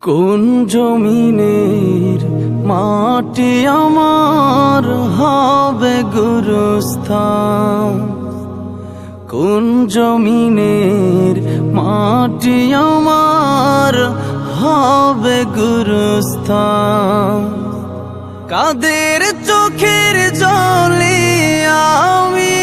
কোন জমিনের মাটি আমার হবে গুরুস্থান? কোন জমিনের মাটি আমার হবে গুরুস্থান? কাদের চোখের জলে আমি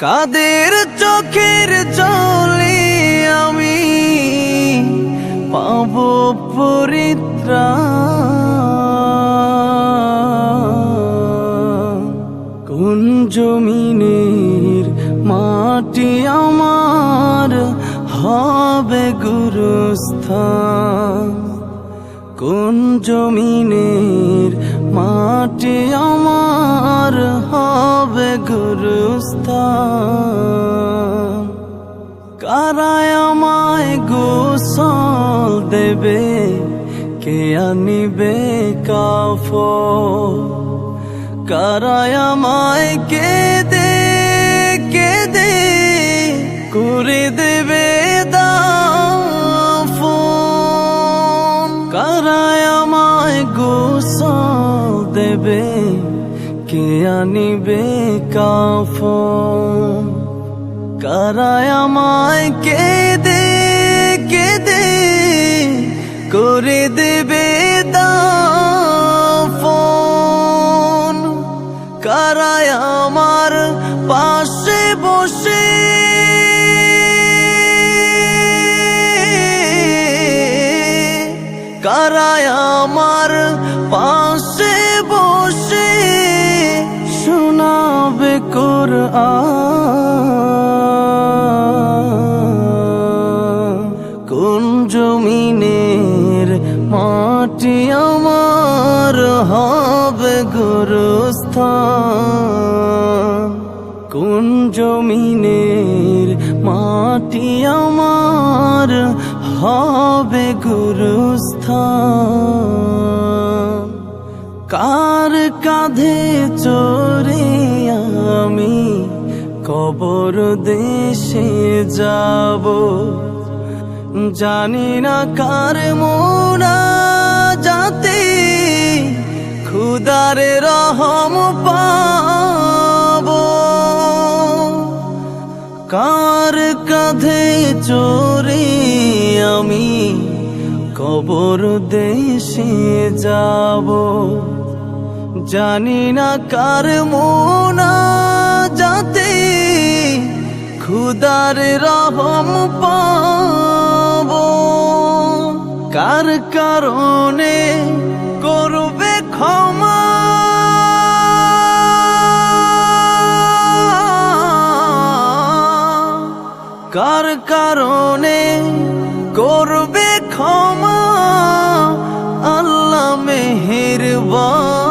কাদের চোখের জলে আমি পাব পরিত্রাণ? কোন জমিনের মাটি আমার হবে গুরুস্থান? কোন জমিনের মাটি আমার হবে গুরুস্থান? কারায় আমায় গোসল দেবে, কে আনিবে কাফন? কারায় আমায় কেঁদে কেঁদে করে দেবে দাফন? কারায় আমায় গোসল দেবে, কে আনিবে কাফন? কারায় আমায় কেঁদে কেঁদে করে দেবে দাফন? কারায় আমার পাশে বসে কারায় আমার পাশে বসে শোনাবে কোরআন? কোন জমিনের মাটি আমার হবে গুরুস্থান? কোন জমিনের মাটি আমার হবে গুরুস্থান? কার কাঁধে চড়ে আমি কবর দেশে যাব? জানি না কার মুনাজাতে খুদার রহম পাব। কার কাঁধে চড়ে আমি কবর দেশে যাব? জানি না কার মুনাজাতে খুদার রহম পাব। কার কারণে করবে ক্ষমা? কার কারণে করবে ক্ষমা? আল্লাহ মেহেরবান।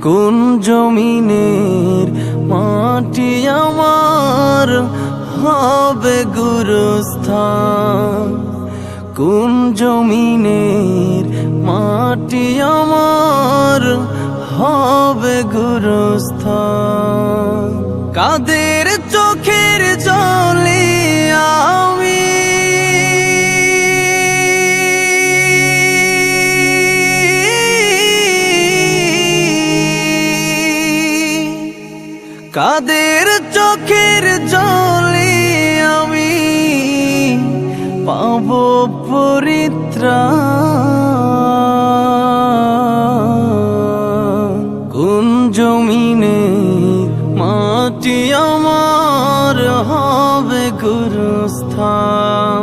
কোন জমিনের মাটি আমার হবে গুরুস্থান? কোন জমিনের মাটি আমার হবে গুরুস্থান? কাদের চোখের জলে আমি কাদের চোখের জলে আমি পাব পরিত্রাণ? কোন জমিনের মাটি আমার হবে গুরুস্থান?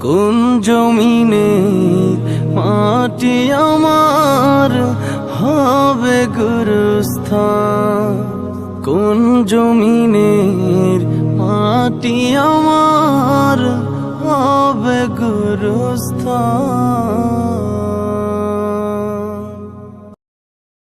কোন জমিনের মাটি আমার হবে গুরুস্থান? কোন জমিনের মাটি আমার হবে গুরুস্থান?